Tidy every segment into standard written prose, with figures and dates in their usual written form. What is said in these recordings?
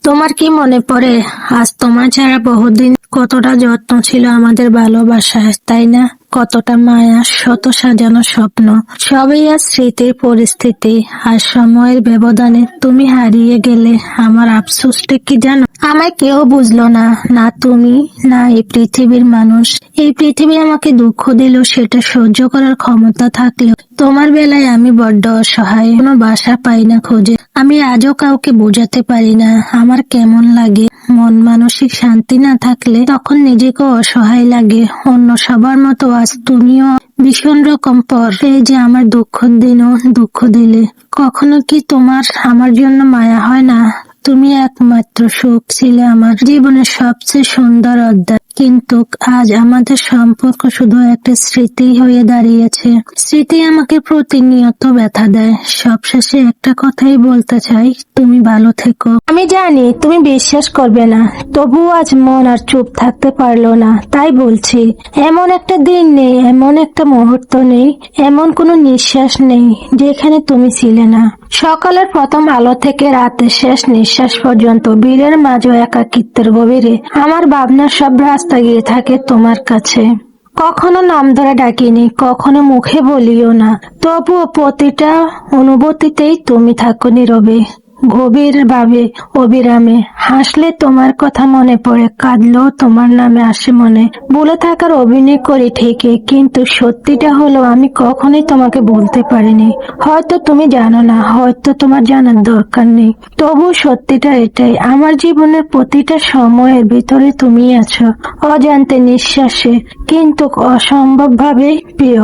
তোমার কি মনে পড়ে আজ তোমার ছাড়া বহুদিন কতটা যত্ন ছিল আমাদের ভালোবাসায়, তাই না? কতটা মায়া, শত সাজানো স্বপ্ন, সবই আজ স্মৃতির পরিস্থিতি। আর সময়ের ব্যবধানে তুমি হারিয়ে গেলে আমার আফসোসটা কি জানো? আমায় কেউ বুঝলো না, না তুমি, না এই পৃথিবীর মানুষ। এই পৃথিবী আমাকে দুঃখ দিল, সেটা সহ্য করার ক্ষমতা থাকলেও তোমার বেলায় আমি বড্ড অসহায়, কোনো বাসা পাই না খুঁজে। আমি আজও কাউকে বোঝাতে পারি না আমার কেমন লাগে। মন মানসিক শান্তি না থাকলে তখন নিজেকে অসহায় লাগে। অন্য সবার মতো আজ তুমিও ভীষণ রকম পর। এই যে আমার দুঃখের দিনও দুঃখ দিলে, কখনো কি তোমার আমার জন্য মায়া হয় না? তুমি একমাত্র সুখ ছিলে আমার জীবনের সবচেয়ে সুন্দর অধ্যায়, কিন্তু আজ আমাদের সম্পর্ক শুধু একটা স্মৃতি হয়ে দাঁড়িয়েছে। স্মৃতি আমাকে প্রতিনিয়ত ব্যথা দেয়। সবশেষে একটা কথাই বলতে চাই, তুমি ভালো থেকো। আমি জানি তুমি বিশ্বাস করবে না, তবুও আজ মন আর চুপ থাকতে পারলো না, তাই বলছি। এমন একটা দিন নেই, এমন একটা মুহূর্ত নেই, এমন কোনো নিঃশ্বাস নেই যেখানে তুমি ছিলে না। সকালের প্রথম আলো থেকে রাতের শেষ নিঃশ্বাস পর্যন্ত বীরের মাঝে একাকিত্বের গভীরে আমার ভাবনার সব রাস্তা গিয়ে থাকে তোমার কাছে। কখনো নাম ধরে ডাকিনি, কখনো মুখে বলিও না, তবুও প্রতিটা অনুভূতিতেই তুমি থাকো নীরবে, গভীর ভাবে, অবিরামে। হাসলে তোমার কথা মনে পড়ে, কাঁদলেও তোমার নামে আসে মনে। বলে থাকার অভিনয় করি ঠিকই, কিন্তু সত্যিটা হলো আমি কখনোই তোমাকে বলতে পারিনি। হয়তো তুমি জানো না, হয়তো তোমার জানার দরকার নেই, তবু সত্যিটা এটাই, আমার জীবনের প্রতিটা সময়ের ভিতরে তুমি আছো, অজান্তে নিঃশ্বাসে, কিন্তু অসম্ভব ভাবে প্রিয়।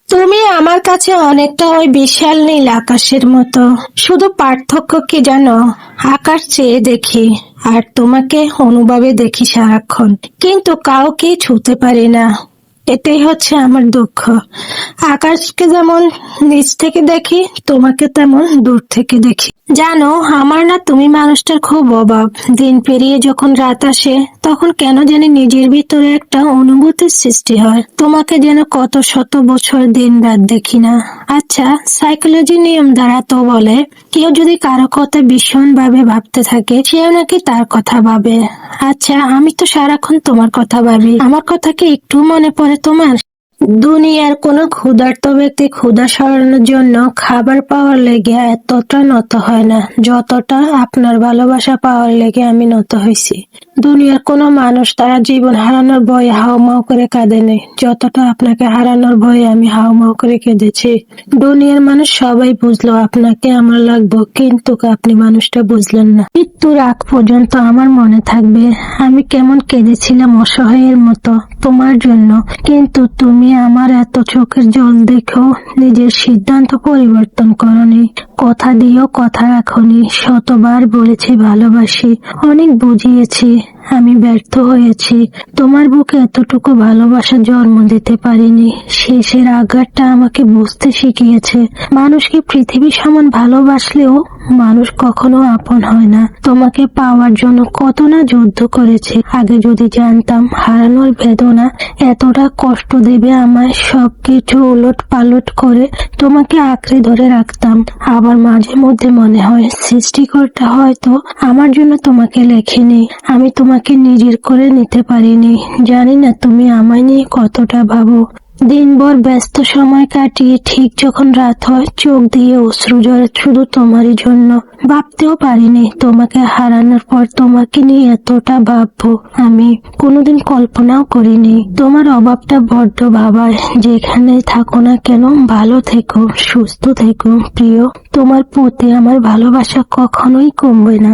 তুমি আমার কাছে অনেকটা ওই বিশাল নীল আকাশের মতো। শুধু পার্থক্য কি জানো? আকাশ চেয়ে দেখি আর তোমাকে অনুভবে দেখি সারাক্ষণ, কিন্তু কাউকে ছুঁতে পারি না। এটাই হচ্ছে আমার দুঃখ। আকাশকে যেমন নিচ থেকে দেখি, তোমাকে তেমন দূর থেকে দেখি। জানো, আমার না তুমি মানুষটার খুব অভাব। দিন পেরিয়ে যখন রাত আসে, তখন কেন জানি নিজের ভিতরে একটা অনুভূতির সৃষ্টি হয়। তোমাকে যেন কত শত বছর দিন রাত দেখি না। আচ্ছা, সাইকোলজি নিয়ম দ্বারা তো বলে, কেউ যদি কারো কথা ভীষণ ভাবে ভাবতে থাকে, সেও নাকি তার কথা ভাবে। আচ্ছা, আমি তো সারাক্ষণ তোমার কথা ভাবি। আমার কথা কি একটু মনে পড়ে তোমার? দুনিয়ার কোনো ক্ষুধার্ত ব্যক্তি ক্ষুধা সরানোর জন্য খাবার পাওয়ার লেগে এতটা নত হয় না, যতটা আপনার ভালোবাসা পাওয়ার লেগে আমি নত হয়েছি। দুনিয়ার কোনো মানুষ তারা জীবন হারানোর ভয়ে হাউমাউ করে কাঁদেনি, যতটা আপনাকে হারানোর ভয়ে আমি হাউমাউ করে কেঁদেছি। দুনিয়ার মানুষ সবাই বুঝলো আপনাকে আমার লাগবে, কিন্তু আপনি মানুষটা বুঝলেন না। মৃত্যুর আগ পর্যন্ত আমার মনে থাকবে আমি কেমন কেঁদেছিলাম অসহায়ের মতো তোমার জন্য, কিন্তু তুমি আমার এত চোখের জল দেখো নিজের সিদ্ধান্ত পরিবর্তন করনি। কথা দিয়েও কথা রাখনি। শতবার বলেছি ভালোবাসি, অনেক বুঝিয়েছি, আমি ব্যর্থ হয়েছি। তোমার বুকে এতটুকু ভালোবাসা জন্ম দিতে পারিনি। শেষের আঘাতটা আমাকে বুঝতে শিখিয়েছে, মানুষকে পৃথিবী সমান ভালোবাসলেও মানুষ কখনো আপন হয় না। তোমাকে পাওয়ার জন্য কত না যুদ্ধ করেছে। আগে যদি জানতাম হারানোর বেদনা এতটা কষ্ট দেবে আমায়, সবকিছু উলট পালট করে তোমাকে আঁকড়ে ধরে রাখতাম। আবার মাঝে মধ্যে মনে হয় সৃষ্টিকর্তা হয়তো আমার জন্য তোমাকে লেখেনি, আমি তোমাকে নিজের করে নিতে পারিনি। জানি না তুমি আমায় নিয়ে কতটা ভাবো। দিনভর ব্যস্ত সময় কাটিয়ে ঠিক যখন রাত হয়, চোখ দিয়ে অশ্রু ঝরে শুধু তোমারই জন্য। ভাবতেও পারিনি তোমাকে হারানোর পর তোমাকে নিয়ে এতটা ভাববো, আমি কোনোদিন কল্পনাও করিনি। তোমার অভাবটা বড্ড ভাবায়। যেখানে থাকো না কেন, ভালো থেকো, সুস্থ থেকো প্রিয়। তোমার প্রতি আমার ভালোবাসা কখনোই কমবে না।